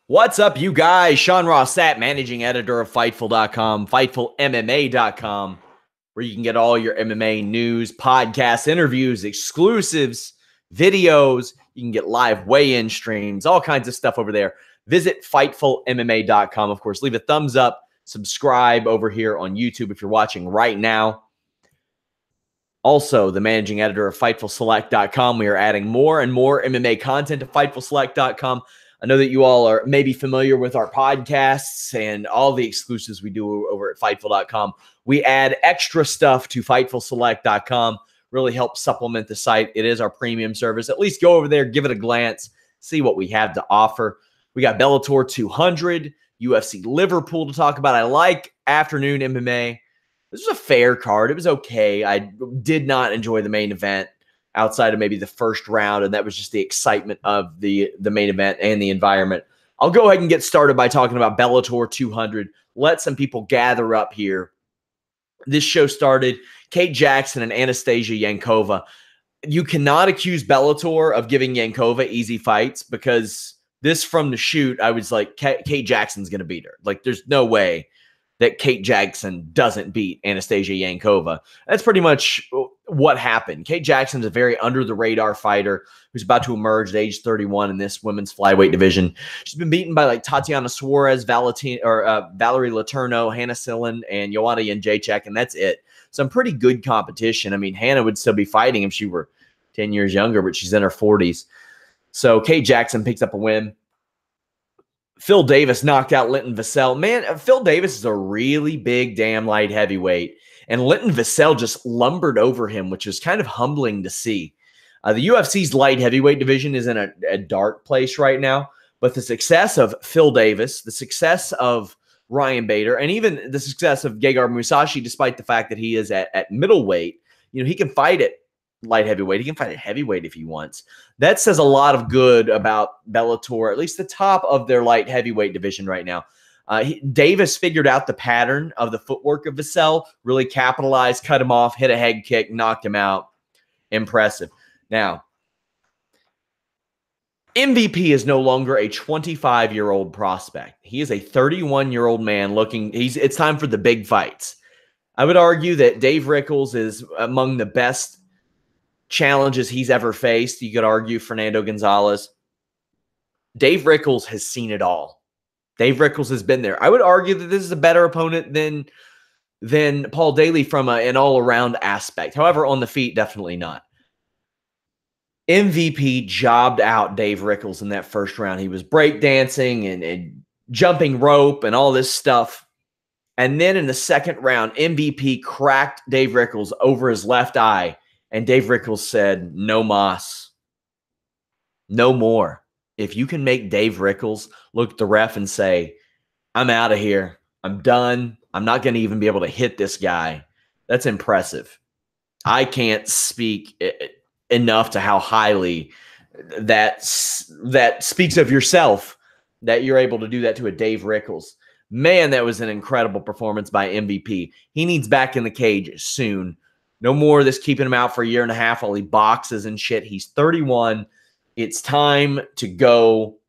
What's up, you guys? Ross Sapp, managing editor of Fightful.com, FightfulMMA.com, where you can get all your MMA news, podcasts, interviews, exclusives, videos. You can get live weigh-in streams, all kinds of stuff over there. Visit FightfulMMA.com. Of course, leave a thumbs up, subscribe over here on YouTube if you're watching right now. Also, the managing editor of FightfulSelect.com. We are adding more and more MMA content to FightfulSelect.com. I know that you all are maybe familiar with our podcasts and all the exclusives we do over at Fightful.com. We add extra stuff to FightfulSelect.com, really help supplement the site. It is our premium service. At least go over there, give it a glance, see what we have to offer. We got Bellator 200, UFC Liverpool to talk about. I like afternoon MMA. This was a fair card. It was okay. I did not enjoy the main event outside of maybe the first round, and that was just the excitement of the main event and the environment. I'll go ahead and get started by talking about Bellator 200. Let some people gather up here. This show started Kate Jackson and Anastasia Yankova. You cannot accuse Bellator of giving Yankova easy fights, because this from the shoot, I was like, Kate Jackson's going to beat her. Like, there's no way that Kate Jackson doesn't beat Anastasia Yankova. That's pretty much what happened. Kate Jackson's a very under-the-radar fighter who's about to emerge at age 31 in this women's flyweight division. She's been beaten by like Tatiana Suarez, Valerie Letourneau, Hannah Sillen, and Joanna Jędrzejczyk, and that's it. Some pretty good competition. I mean, Hannah would still be fighting if she were 10 years younger, but she's in her 40s. So Kate Jackson picks up a win. Phil Davis knocked out Linton Vassell. Man, Phil Davis is a really big damn light heavyweight, and Linton Vassell just lumbered over him, which is kind of humbling to see. The UFC's light heavyweight division is in a dark place right now, but the success of Phil Davis, the success of Ryan Bader, and even the success of Gegard Mousasi, despite the fact that he is at middleweight, he can fight at light heavyweight. He can fight at heavyweight if he wants. That says a lot of good about Bellator, at least the top of their light heavyweight division right now. Davis figured out the pattern of the footwork of Vassell, really capitalized, cut him off, hit a head kick, knocked him out. Impressive. Now, MVP is no longer a 25-year-old prospect. He is a 31-year-old man it's time for the big fights. I would argue that Dave Rickels is among the best challenges he's ever faced. You could argue Fernando Gonzalez. Dave Rickels has seen it all. Dave Rickels has been there. I would argue that this is a better opponent than Paul Daly from an all-around aspect. However, on the feet, definitely not. MVP jobbed out Dave Rickels in that first round. He was breakdancing and jumping rope and all this stuff. And then in the second round, MVP cracked Dave Rickels over his left eye. And Dave Rickels said, no mas, no more. If you can make Dave Rickels look at the ref and say, I'm out of here, I'm done, I'm not going to even be able to hit this guy, that's impressive. I can't speak enough to how highly that speaks of yourself, that you're able to do that to a Dave Rickels. Man, that was an incredible performance by MVP. He needs back in the cage soon. No more of this keeping him out for a year and a half while he boxes and shit. He's 31. It's time to go.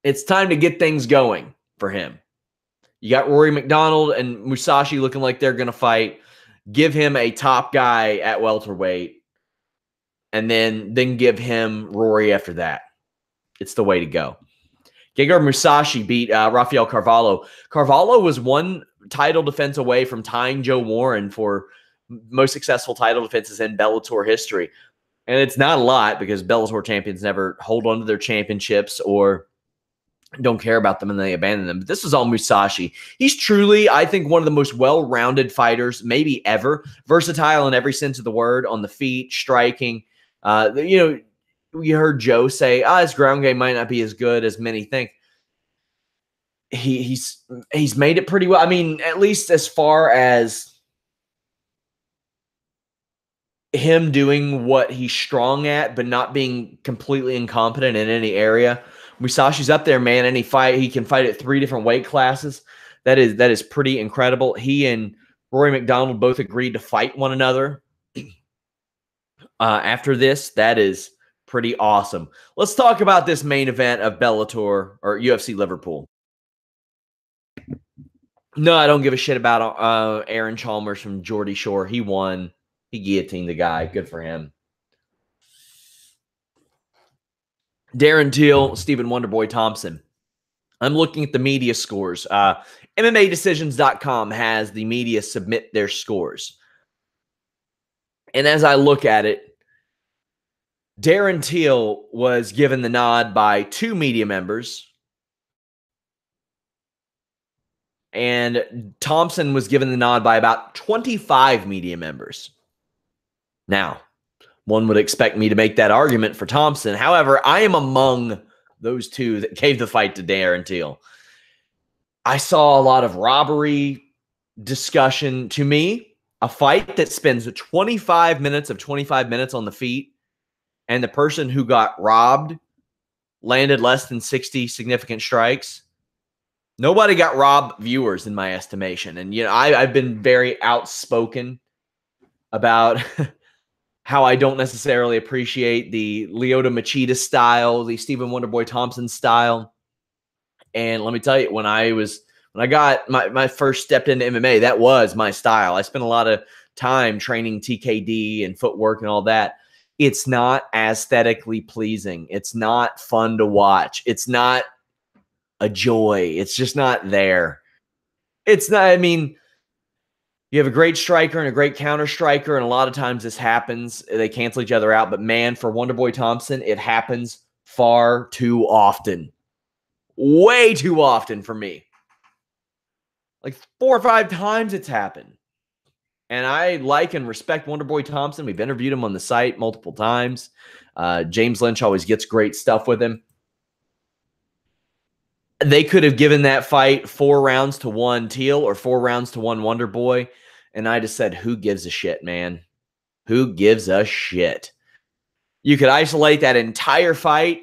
It's time to get things going for him. You got Rory McDonald and Mousasi looking like they're going to fight. Give him a top guy at welterweight, and then give him Rory after that. It's the way to go. Gegard Mousasi beat Rafael Carvalho. Carvalho was one title defense away from tying Joe Warren for most successful title defenses in Bellator history. And it's not a lot, because Bellator champions never hold on to their championships or don't care about them and they abandon them. But this is all Mousasi. He's truly, I think, one of the most well-rounded fighters maybe ever. Versatile in every sense of the word, on the feet, striking. You heard Joe say, his ground game might not be as good as many think. He's made it pretty well. I mean, at least as far as him doing what he's strong at, but not being completely incompetent in any area. Mousasi's up there, man. He can fight at 3 different weight classes. That is pretty incredible. He and Rory McDonald both agreed to fight one another after this. That is Pretty awesome. Let's talk about this main event of Bellator or UFC Liverpool. No, I don't give a shit about Aaron Chalmers from Geordie Shore. He won. He guillotined the guy. Good for him. Darren Till, Stephen Wonderboy Thompson. I'm looking at the media scores. MMAdecisions.com has the media submit their scores. And as I look at it, Darren Till was given the nod by 2 media members. And Thompson was given the nod by about 25 media members. Now, one would expect me to make that argument for Thompson. However, I am among those 2 that gave the fight to Darren Till. I saw a lot of robbery discussion. To me, a fight that spends 25 minutes on the feet and the person who got robbed landed less than 60 significant strikes. Nobody got robbed viewers in my estimation. And, you know, I've been very outspoken about how I don't necessarily appreciate the Lyoto Machida style, the Stephen Wonderboy Thompson style. And let me tell you, when I got my first step into MMA, that was my style. I spent a lot of time training TKD and footwork and all that. It's not aesthetically pleasing. It's not fun to watch. It's not a joy. It's just not there. It's not, I mean, you have a great striker and a great counter striker, and a lot of times this happens. They cancel each other out. But man, for Wonderboy Thompson, it happens far too often. Way too often for me. Like 4 or 5 times it's happened. And I like and respect Wonderboy Thompson. We've interviewed him on the site multiple times. James Lynch always gets great stuff with him. They could have given that fight 4 rounds to 1 Teal or 4 rounds to 1 Wonderboy. And I just said, who gives a shit, man? Who gives a shit? You could isolate that entire fight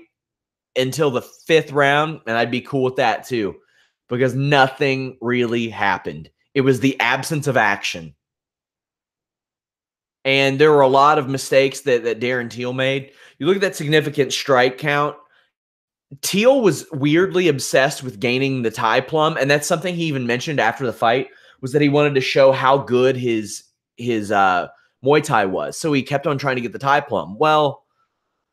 until the 5th round, and I'd be cool with that too, because nothing really happened. It was the absence of action. And there were a lot of mistakes that Darren Till made. You look at that significant strike count. Teal was weirdly obsessed with gaining the Thai plum, and that's something he even mentioned after the fight, was that he wanted to show how good his Muay Thai was. So he kept on trying to get the Thai plum. Well,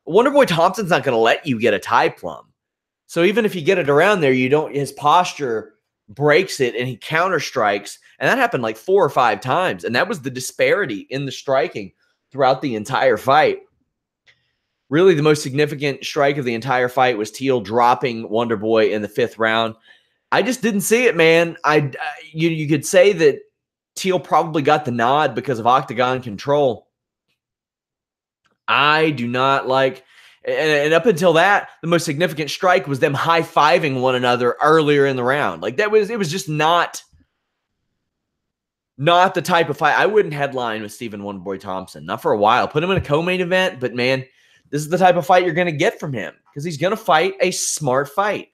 Wonderboy Thompson's not going to let you get a Thai plum. So even if you get it around there, his posture breaks it and he counter strikes. And that happened like 4 or 5 times. And that was the disparity in the striking throughout the entire fight. Really, the most significant strike of the entire fight was Teal dropping Wonderboy in the 5th round. I just didn't see it, man. You could say that Teal probably got the nod because of octagon control. I do not like, and up until that, the most significant strike was them high-fiving one another earlier in the round. Like it was just not the type of fight. I wouldn't headline with Stephen Wonderboy Thompson, not for a while. Put him in a co-main event, but man, this is the type of fight you're going to get from him because he's going to fight a smart fight.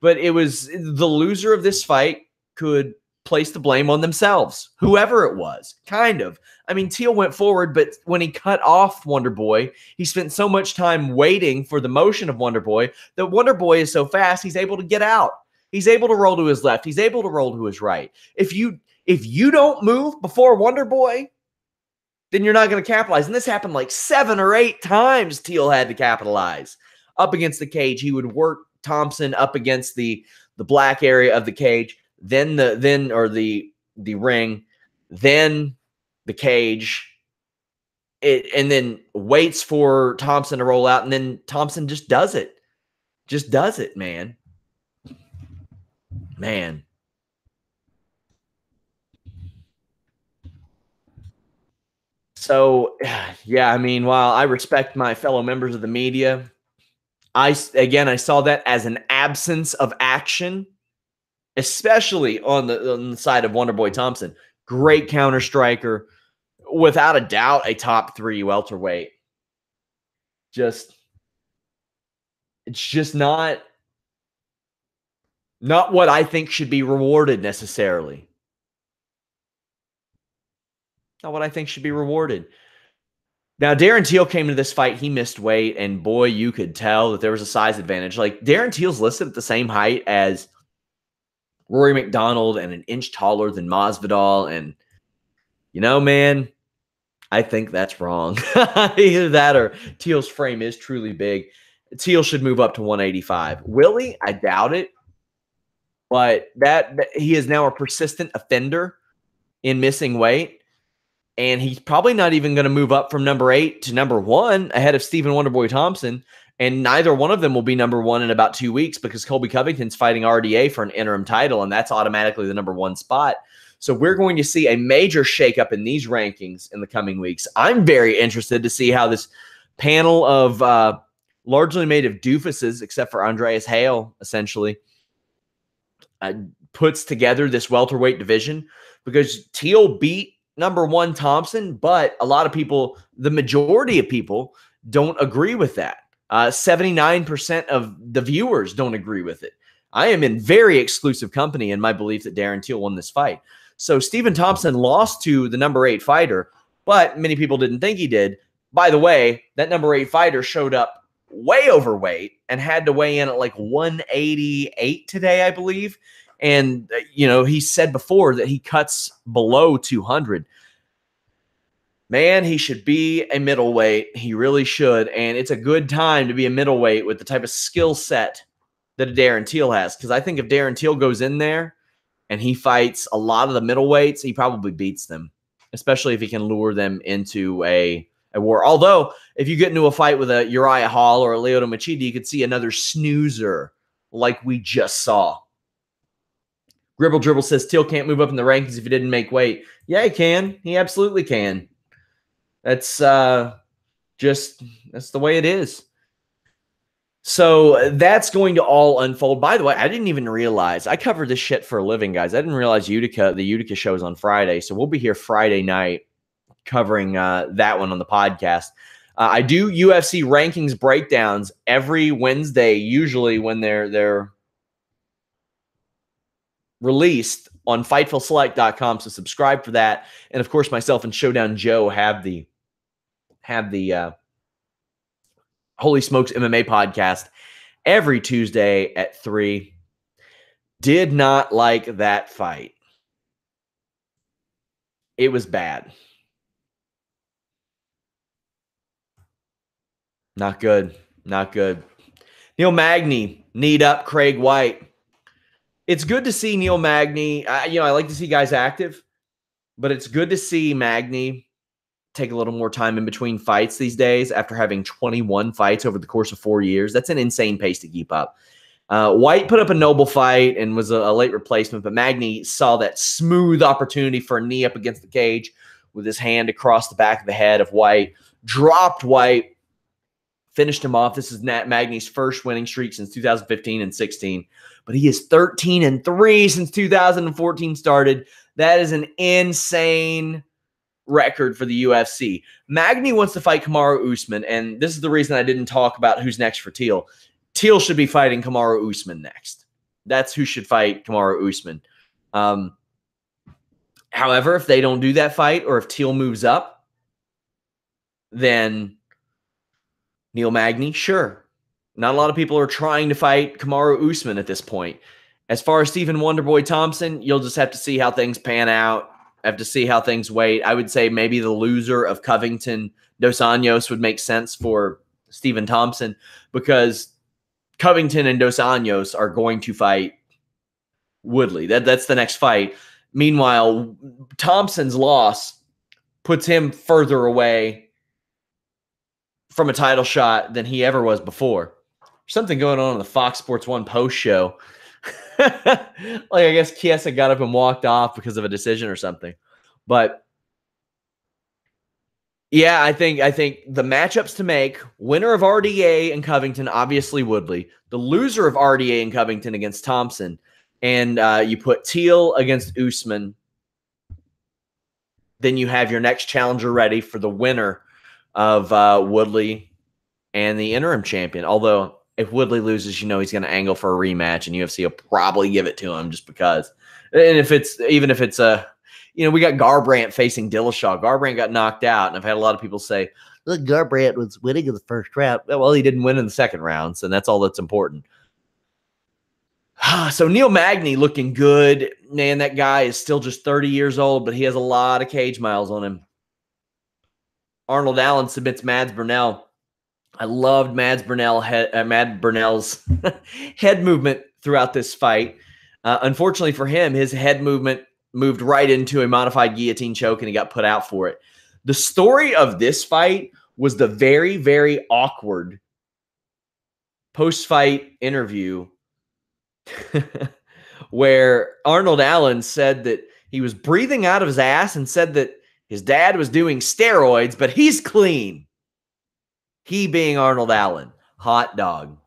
But it was the loser of this fight could place the blame on themselves, whoever it was, kind of. I mean, Teal went forward, but when he cut off Wonderboy, he spent so much time waiting for the motion of Wonderboy that Wonderboy is so fast, he's able to get out. He's able to roll to his left. He's able to roll to his right. If you don't move before Wonderboy, then you're not going to capitalize. And this happened like 7 or 8 times Teal had to capitalize. Up against the cage, he would work Thompson up against the black area of the cage, then the ring, then the cage, and then waits for Thompson to roll out, and then Thompson just does it. Just does it, man. Man. So, yeah, I mean, while I respect my fellow members of the media, I saw that as an absence of action, especially on the side of Wonderboy Thompson. Great counter striker, without a doubt, a top 3 welterweight. It's just not what I think should be rewarded necessarily. Not what I think should be rewarded. Now, Darren Till came to this fight. He missed weight, and boy, you could tell that there was a size advantage. Like, Darren Till's listed at the same height as Rory McDonald and an inch taller than Masvidal. And, you know, man, I think that's wrong. Either that or Teal's frame is truly big. Teal should move up to 185. Will he? I doubt it. But that he is now a persistent offender in missing weight. And he's probably not even going to move up from number 8 to number 1 ahead of Stephen Wonderboy Thompson. And neither one of them will be number 1 in about 2 weeks because Colby Covington's fighting RDA for an interim title, and that's automatically the number 1 spot. So we're going to see a major shakeup in these rankings in the coming weeks. I'm very interested to see how this panel of largely made of doofuses, except for Andreas Hale, essentially, puts together this welterweight division, because Teal beat number 1 Thompson, but a lot of people, the majority of people, don't agree with that. 79% of the viewers don't agree with it. I am in very exclusive company in my belief that Darren Till won this fight. So Stephen Thompson lost to the number 8 fighter, but many people didn't think he did. By the way, that number 8 fighter showed up way overweight and had to weigh in at like 188 today, I believe. And, you know, he said before that he cuts below 200. Man, he should be a middleweight. He really should. And it's a good time to be a middleweight with the type of skill set that a Darren Till has. Because I think if Darren Till goes in there and he fights a lot of the middleweights, he probably beats them, especially if he can lure them into a war. Although, if you get into a fight with a Uriah Hall or a Lyoto Machida, you could see another snoozer like we just saw. Gribble Dribble says Till can't move up in the rankings if he didn't make weight. Yeah, he can. He absolutely can. That's that's the way it is. So that's going to all unfold. By the way, I didn't even realize. I cover this shit for a living, guys. I didn't realize the Utica show is on Friday. So we'll be here Friday night covering that one on the podcast. I do UFC rankings breakdowns every Wednesday, usually when they're released on FightfulSelect.com. So subscribe for that. And of course, myself and Showdown Joe have the Holy Smokes MMA podcast every Tuesday at 3. Did not like that fight. It was bad. Not good. Not good. Neil Magny, kneed up Craig White. It's good to see Neil Magny. I like to see guys active, but it's good to see Magny take a little more time in between fights these days after having 21 fights over the course of 4 years. That's an insane pace to keep up. White put up a noble fight and was a late replacement, but Magny saw that smooth opportunity for a knee up against the cage with his hand across the back of the head of White, dropped White, finished him off. This is Magny's first winning streak since 2015 and 16, but he is 13-3 since 2014 started. That is an insane record for the UFC. Magny wants to fight Kamaru Usman, and this is the reason I didn't talk about who's next for Teal. Teal should be fighting Kamaru Usman next. That's who should fight Kamaru Usman. However, if they don't do that fight, or if Teal moves up, then Neil Magny, sure. Not a lot of people are trying to fight Kamaru Usman at this point. As far as Stephen Wonderboy Thompson, you'll just have to see how things pan out. Have to see how things wait. I would say maybe the loser of Covington Dos Anjos would make sense for Stephen Thompson, because Covington and Dos Anjos are going to fight Woodley. That's the next fight. Meanwhile, Thompson's loss puts him further away from a title shot than he ever was before. There's something going on the Fox Sports 1 post show. Like, I guess Chiesa got up and walked off because of a decision or something. But yeah, I think the matchups to make: winner of RDA and Covington, obviously Woodley. The loser of RDA and Covington against Thompson. And you put Teal against Usman. Then you have your next challenger ready for the winner of Woodley and the interim champion. Although, if Woodley loses, he's going to angle for a rematch, and UFC will probably give it to him just because. And if it's we got Garbrandt facing Dillashaw. Garbrandt got knocked out, and I've had a lot of people say, Garbrandt was winning in the first round. Well, he didn't win in the second round, so that's all that's important. So Neil Magny looking good. Man, that guy is still just 30 years old, but he has a lot of cage miles on him. Arnold Allen submits Mads Burnell. I loved Mads Burnell's head movement throughout this fight. Unfortunately for him, his head movement moved right into a modified guillotine choke, and he got put out for it. The story of this fight was the very, very awkward post-fight interview where Arnold Allen said that he was breathing out of his ass and said that his dad was doing steroids, but he's clean. He being Arnold Allen. Hot dog.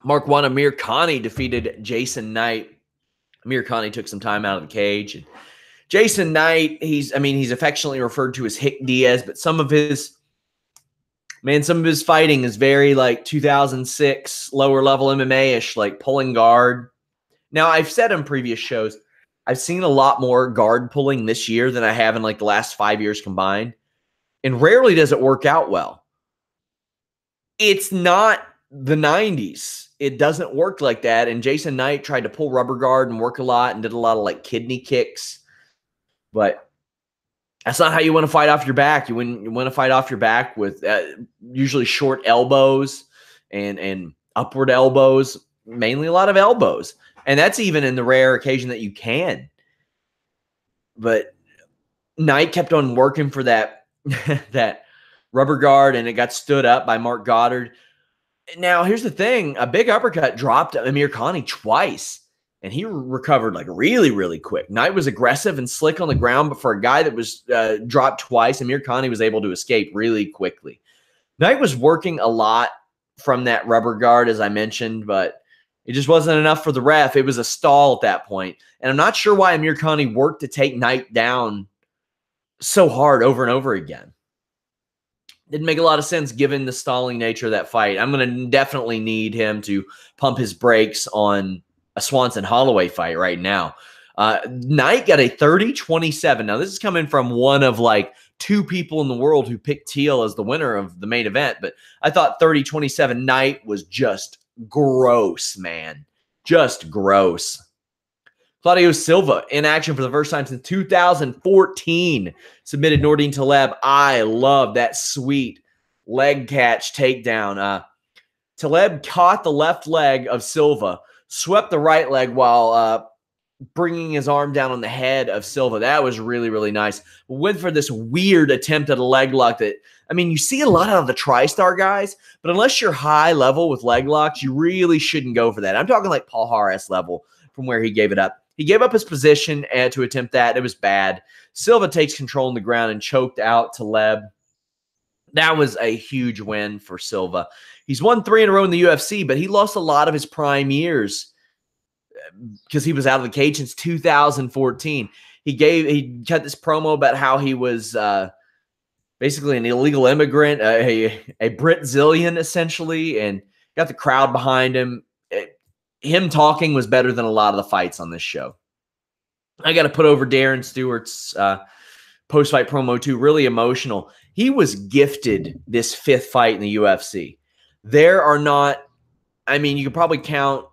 Mark 1, Amir Khani defeated Jason Knight. Amir Khani took some time out of the cage. And Jason Knight, he's affectionately referred to as Hick Diaz, but some of his fighting is very like 2006 lower level MMA-ish, like pulling guard. Now, I've said in previous shows, I've seen a lot more guard pulling this year than I have in like the last 5 years combined. And rarely does it work out well. It's not the 90s. It doesn't work like that. And Jason Knight tried to pull rubber guard and work a lot and did a lot of like kidney kicks. But that's not how you want to fight off your back. You want to fight off your back with usually short elbows and upward elbows, mainly a lot of elbows. And that's even in the rare occasion that you can. But Knight kept on working for that that rubber guard, and it got stood up by Mark Goddard. Now, here's the thing. A big uppercut dropped Amir Khani twice, and he recovered like really, really quick. Knight was aggressive and slick on the ground, but for a guy that was dropped twice, Amir Khani was able to escape really quickly. Knight was working a lot from that rubber guard, as I mentioned, but it just wasn't enough for the ref. It was a stall at that point. And I'm not sure why Amir Khani worked to take Knight down so hard over and over again. Didn't make a lot of sense given the stalling nature of that fight. I'm going to definitely need him to pump his brakes on a Swanson Holloway fight right now. Knight got a 30-27. Now, this is coming from one of like two people in the world who picked Teal as the winner of the main event, but I thought 30-27 Knight was just gross, man. Just gross. Claudio Silva in action for the first time since 2014. Submitted Nordine Taleb. I love that sweet leg catch takedown. Taleb caught the left leg of Silva, swept the right leg while bringing his arm down on the head of Silva. That was really, really nice. Went for this weird attempt at a leg lock that, I mean, you see a lot out of the TriStar guys, but unless you're high level with leg locks, you really shouldn't go for that. I'm talking like Paul Harris level from where he gave it up. He gave up his position to attempt that. It was bad. Silva takes control on the ground and choked out Taleb. That was a huge win for Silva. He's won 3 in a row in the UFC, but he lost a lot of his prime years because he was out of the cage since 2014. He cut this promo about how he was basically an illegal immigrant, a Brazilian essentially, and got the crowd behind him. Him talking was better than a lot of the fights on this show. I got to put over Darren Stewart's post-fight promo too. Really emotional. He was gifted this 5th fight in the UFC. There are not, I mean, you could probably count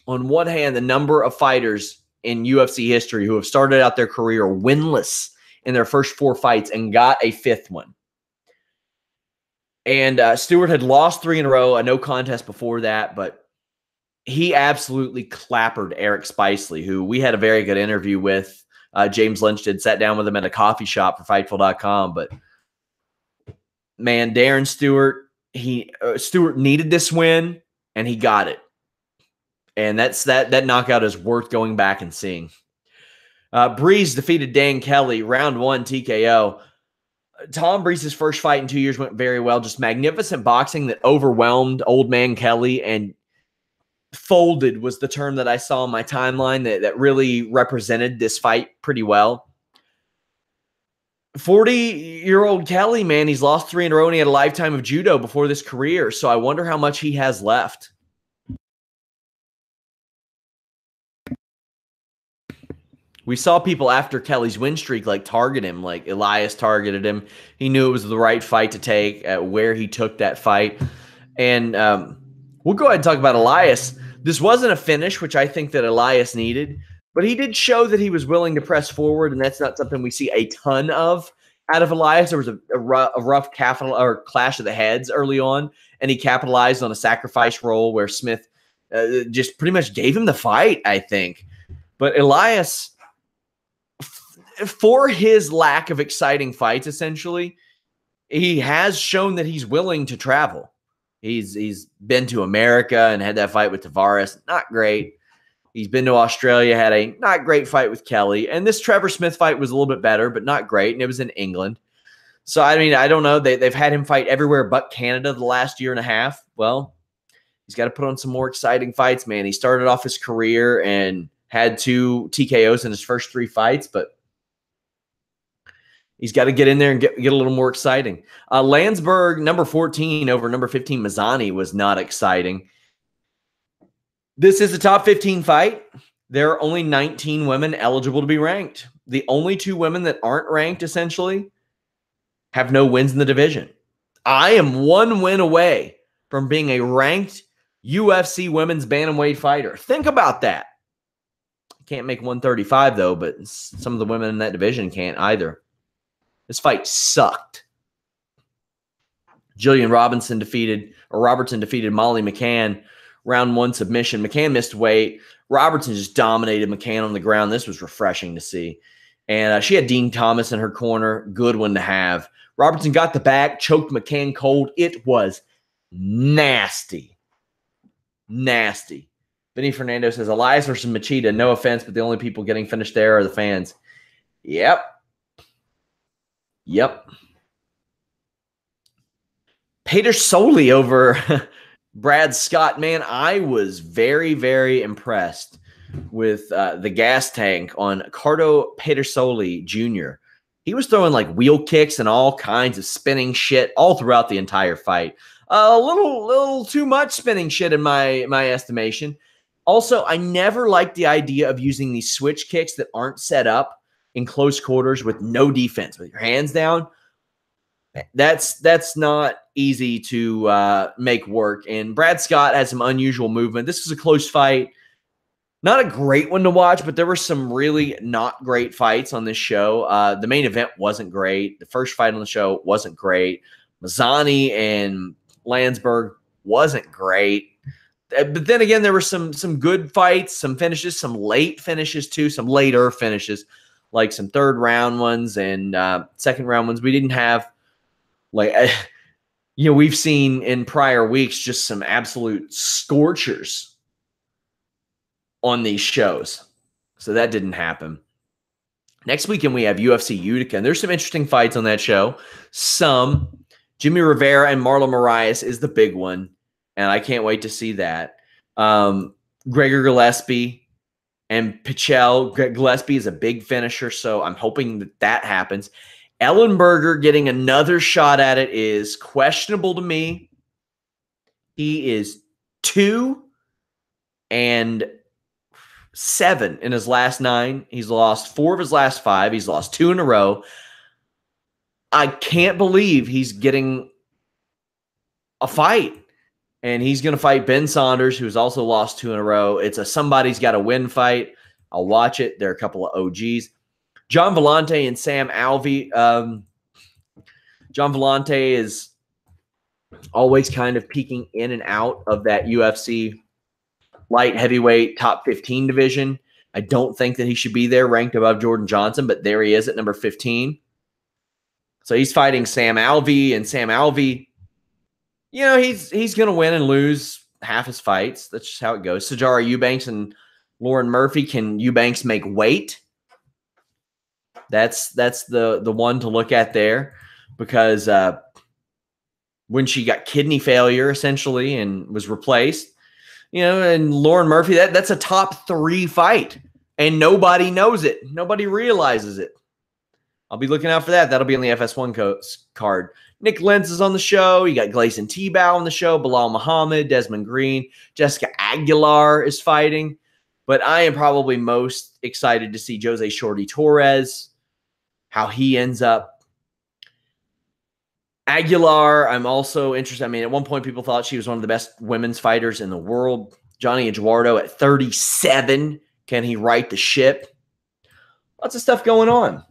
on one hand the number of fighters in UFC history who have started out their career winless in their first 4 fights and got a 5th one. And Stewart had lost 3 in a row, a no contest before that, but he absolutely clappered Eric Spicely, who we had a very good interview with. James Lynch sat down with him at a coffee shop for Fightful.com. But, man, Darren Stewart, Stewart needed this win, and he got it. And that knockout is worth going back and seeing. Breeze defeated Dan Kelly, round 1 TKO. Tom Breeze's first fight in 2 years went very well. Just magnificent boxing that overwhelmed old man Kelly, and folded was the term that I saw on my timeline that really represented this fight pretty well. 40-year-old Kelly, man, he's lost 3 in a row, and he had a lifetime of judo before this career, so I wonder how much he has left. We saw people after Kelly's win streak like target him, like Elias targeted him. He knew it was the right fight to take at where he took that fight. And we'll go ahead and talk about Elias. This wasn't a finish, which I think that Elias needed, but he did show that he was willing to press forward, and that's not something we see a ton of out of Elias. There was a rough clash of the heads early on, and he capitalized on a sacrifice roll where Smith just pretty much gave him the fight, I think. But Elias, for his lack of exciting fights, essentially, he has shown that he's willing to travel. He's been to America and had that fight with Tavares. Not great. He's been to Australia, had a not great fight with Kelly. And this Trevor Smith fight was a little bit better, but not great. And it was in England. So, I mean, I don't know. They've had him fight everywhere but Canada the last year and a half. Well, he's got to put on some more exciting fights, man. He started off his career and had 2 TKOs in his first 3 fights, but he's got to get in there and get a little more exciting. Landsberg, number 14 over number 15, Magny, was not exciting. This is a top 15 fight. There are only 19 women eligible to be ranked. The only 2 women that aren't ranked, essentially, have no wins in the division. I am 1 win away from being a ranked UFC women's bantamweight fighter. Think about that. Can't make 135, though, but some of the women in that division can't either. This fight sucked. Robertson defeated Molly McCann, round 1 submission. McCann missed weight. Robertson just dominated McCann on the ground. This was refreshing to see. And she had Dean Thomas in her corner. Good one to have. Robertson got the back, choked McCann cold. It was nasty. Nasty. Vinny Fernando says, Elias versus Machida. No offense, but the only people getting finished there are the fans. Yep. Peter Soley over Brad Scott. Man, I was very, very impressed with the gas tank on Cardo Pedersoli Jr. He was throwing like wheel kicks and all kinds of spinning shit all throughout the entire fight. A little too much spinning shit in my estimation. Also, I never liked the idea of using these switch kicks that aren't set up in close quarters with no defense, with your hands down. That's not easy to make work. And Brad Scott has some unusual movement. This was a close fight. Not a great one to watch, but there were some really not great fights on this show. The main event wasn't great. The first fight on the show wasn't great. Magny and Landsberg wasn't great. But then again, there were some good fights, some finishes, some late finishes too, some later finishes, like some 3rd round ones and 2nd round ones. We didn't have, like, we've seen in prior weeks just some absolute scorchers on these shows. So that didn't happen. Next weekend, we have UFC Utica, and there's some interesting fights on that show. Jimmy Rivera and Marlon Moraes is the big one, and I can't wait to see that. Gregor Gillespie and Pichel. Gillespie is a big finisher, so I'm hoping that happens. Ellenberger getting another shot at it is questionable to me. He is 2-7 in his last 9. He's lost 4 of his last 5. He's lost 2 in a row. I can't believe he's getting a fight. And he's going to fight Ben Saunders, who's also lost 2 in a row. It's a somebody's got to win fight. I'll watch it. There are a couple of OGs. John Vellante and Sam Alvey. John Vellante is always kind of peeking in and out of that UFC light heavyweight top 15 division. I don't think that he should be there ranked above Jordan Johnson, but there he is at number 15. So he's fighting Sam Alvey, and Sam Alvey, he's going to win and lose half his fights. That's just how it goes. Sajara Eubanks and Lauren Murphy. Can Eubanks make weight? That's the one to look at there, because when she got kidney failure essentially and was replaced, and Lauren Murphy, that's a top 3 fight, and nobody knows it. Nobody realizes it. I'll be looking out for that. That'll be on the FS1 card. Nick Lentz is on the show. You got Gleison Tebow on the show. Bilal Muhammad, Desmond Green, Jessica Aguilar is fighting. But I am probably most excited to see Jose Shorty Torres, how he ends up. Aguilar, I'm also interested. I mean, at one point, people thought she was one of the best women's fighters in the world. Johnny Eduardo at 37. Can he right the ship? Lots of stuff going on.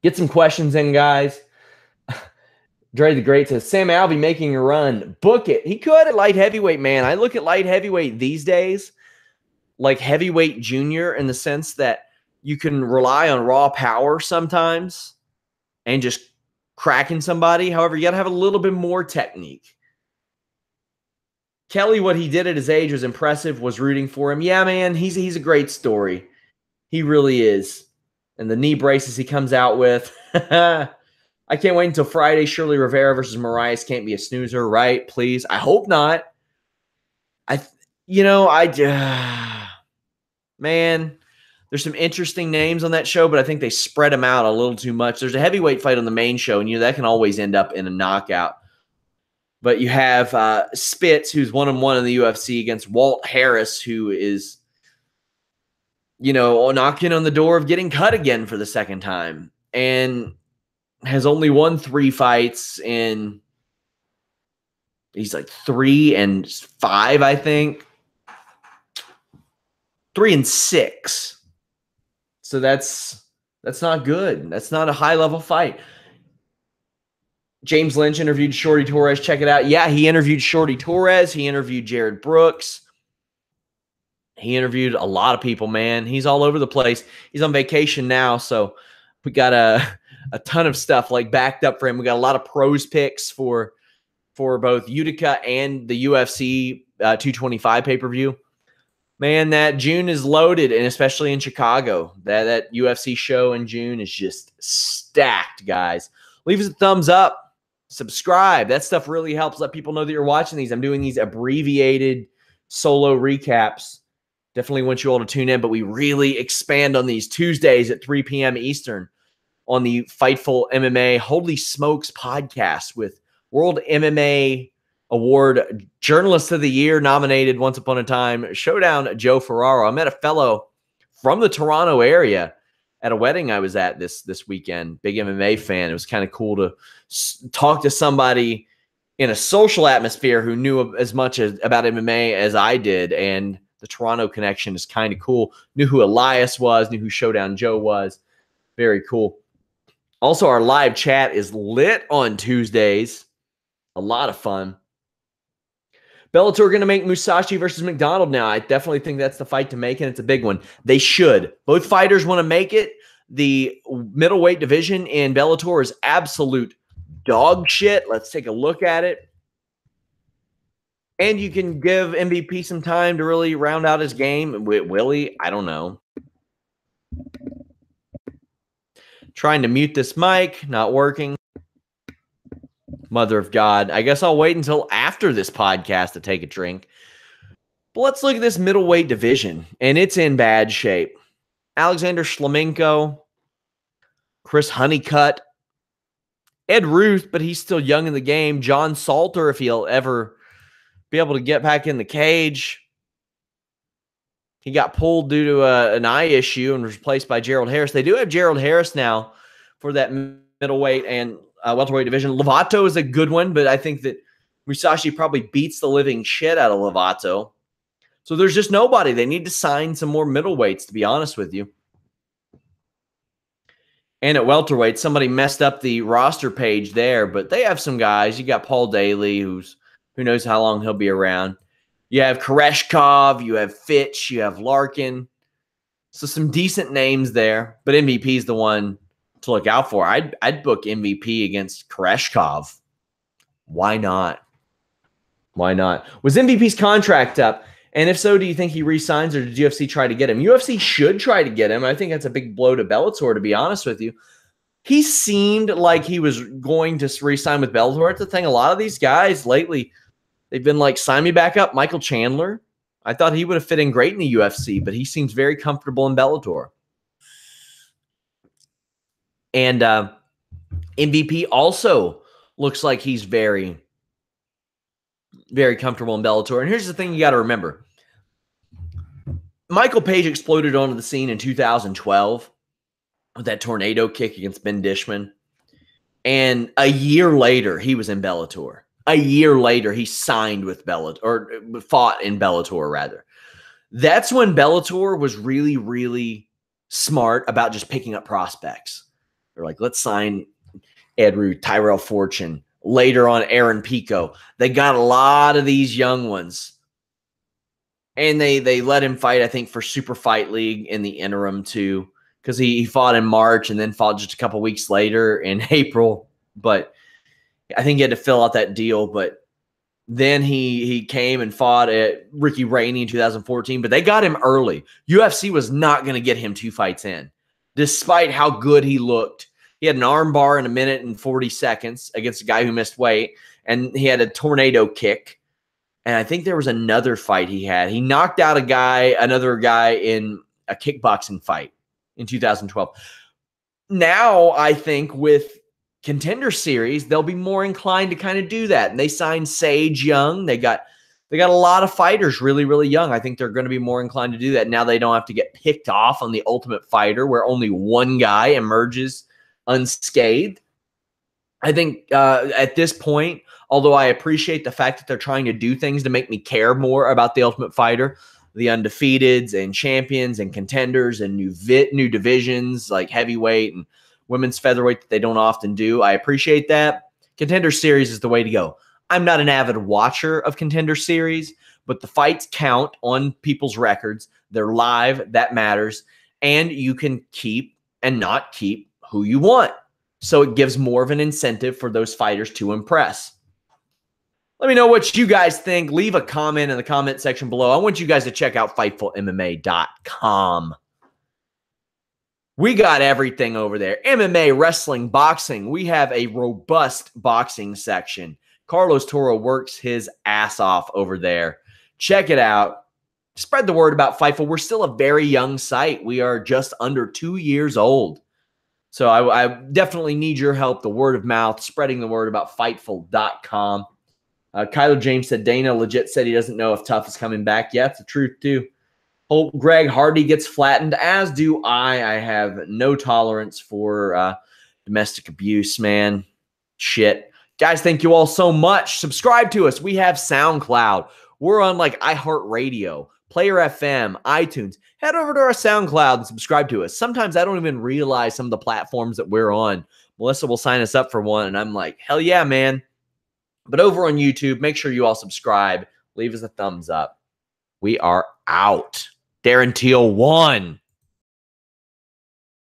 Get some questions in, guys. Dre the Great says, Sam Alvey making a run. Book it. He could at light heavyweight, man. I look at light heavyweight these days like heavyweight junior in the sense that you can rely on raw power sometimes and just cracking somebody. However, you got to have a little bit more technique. Kelly, what he did at his age was impressive, was rooting for him. Yeah, man, he's a great story. He really is. And the knee braces he comes out with. I can't wait until Friday. Shirley Rivera versus Mariah can't be a snoozer, right? Please. I hope not. Man, there's some interesting names on that show, but I think they spread them out a little too much. There's a heavyweight fight on the main show, and that can always end up in a knockout. But you have Spitz, who's 1-1 in the UFC, against Walt Harris, who is, knocking on the door of getting cut again for the second time, and has only won 3 fights in. He's like 3-5, I think. 3-6. So that's not good. That's not a high-level fight. James Lynch interviewed Shorty Torres. Check it out. Yeah, he interviewed Shorty Torres. He interviewed Jared Brooks. He interviewed a lot of people, man. He's all over the place. He's on vacation now, so we got a ton of stuff like backed up for him. We got a lot of pros picks for both Utica and the UFC 225 pay-per-view. Man, that June is loaded, and especially in Chicago. That UFC show in June is just stacked, guys. Leave us a thumbs up. Subscribe. That stuff really helps let people know that you're watching these. I'm doing these abbreviated solo recaps. Definitely want you all to tune in, but we really expand on these Tuesdays at 3 p.m. Eastern on the Fightful MMA Holy Smokes podcast with World MMA Award Journalist of the Year nominated once upon a time, Showdown Joe Ferraro. I met a fellow from the Toronto area at a wedding I was at this weekend. Big MMA fan. It was kind of cool to talk to somebody in a social atmosphere who knew as much about MMA as I did, and the Toronto connection is kind of cool. Knew who Elias was, knew who Showdown Joe was. Very cool. Also, our live chat is lit on Tuesdays. A lot of fun. Bellator going to make Musashi versus McDonald now. I definitely think that's the fight to make, and it's a big one. They should. Both fighters want to make it. The middleweight division in Bellator is absolute dog shit. Let's take a look at it. And you can give MVP some time to really round out his game. Will he? I don't know. Trying to mute this mic. Not working. Mother of God. I guess I'll wait until after this podcast to take a drink. But let's look at this middleweight division, and it's in bad shape. Alexander Shlemenko, Chris Honeycutt, Ed Ruth, but he's still young in the game. John Salter, if he'll ever be able to get back in the cage. He got pulled due to an eye issue and was replaced by Gerald Harris. They do have Gerald Harris now for that middleweight and welterweight division. Lovato is a good one, but I think that Musashi probably beats the living shit out of Lovato. So there's just nobody. They need to sign some more middleweights, to be honest with you. And at welterweight, somebody messed up the roster page there, but they have some guys. You got Paul Daly, who knows how long he'll be around. You have Koreshkov, you have Fitch, you have Larkin. So some decent names there, but MVP is the one to look out for. I'd book MVP against Koreshkov. Why not? Why not? Was MVP's contract up? And if so, do you think he re-signs, or did UFC try to get him? UFC should try to get him. I think that's a big blow to Bellator, to be honest with you. He seemed like he was going to re-sign with Bellator. It's the thing. A lot of these guys lately, they've been like, sign me back up. Michael Chandler, I thought he would have fit in great in the UFC, but he seems very comfortable in Bellator. And MVP also looks like he's very, very comfortable in Bellator. And here's the thing you got to remember. Michael Page exploded onto the scene in 2012 with that tornado kick against Ben Dishman. And a year later, he was in Bellator. A year later, he signed with Bellator, or fought in Bellator, rather. That's when Bellator was really, really smart about just picking up prospects. They're like, let's sign Ed Root, Tyrell Fortune, later on Aaron Pico. They got a lot of these young ones. And they let him fight, I think, for Super Fight League in the interim, too, because he fought in March and then fought just a couple weeks later in April. But I think he had to fill out that deal. But then he came and fought at Ricky Rainey in 2014. But they got him early. UFC was not going to get him 2 fights in, despite how good he looked. He had an arm bar in 1 minute and 40 seconds against a guy who missed weight. And he had a tornado kick. And I think there was another fight he had. He knocked out another guy in a kickboxing fight in 2012. Now, I think with Contender Series, they'll be more inclined to kind of do that. And they signed Sage Young. They got a lot of fighters really, really young. I think they're going to be more inclined to do that. Now they don't have to get picked off on the Ultimate Fighter where only one guy emerges unscathed. I think at this point, although I appreciate the fact that they're trying to do things to make me care more about the Ultimate Fighter, the undefeateds and champions and contenders and new divisions like heavyweight and women's featherweight that they don't often do. I appreciate that. Contender Series is the way to go. I'm not an avid watcher of Contender Series, but the fights count on people's records. They're live. That matters. And you can keep and not keep who you want. So it gives more of an incentive for those fighters to impress. Let me know what you guys think. Leave a comment in the comment section below. I want you guys to check out FightfulMMA.com. We got everything over there. MMA, wrestling, boxing. We have a robust boxing section. Carlos Toro works his ass off over there. Check it out. Spread the word about Fightful. We're still a very young site. We are just under 2 years old. So I definitely need your help, the word of mouth, spreading the word about Fightful.com. Kyler James said Dana legit said he doesn't know if Tough is coming back. Yeah, it's the truth, too. Hope Greg Hardy gets flattened, as do I. I have no tolerance for domestic abuse, man. Shit. Guys, thank you all so much. Subscribe to us. We have SoundCloud. We're on like iHeartRadio, Player FM, iTunes. Head over to our SoundCloud and subscribe to us. Sometimes I don't even realize some of the platforms that we're on. Melissa will sign us up for one, and I'm like, hell yeah, man. But over on YouTube, make sure you all subscribe. Leave us a thumbs up. We are out. Darren Teal won.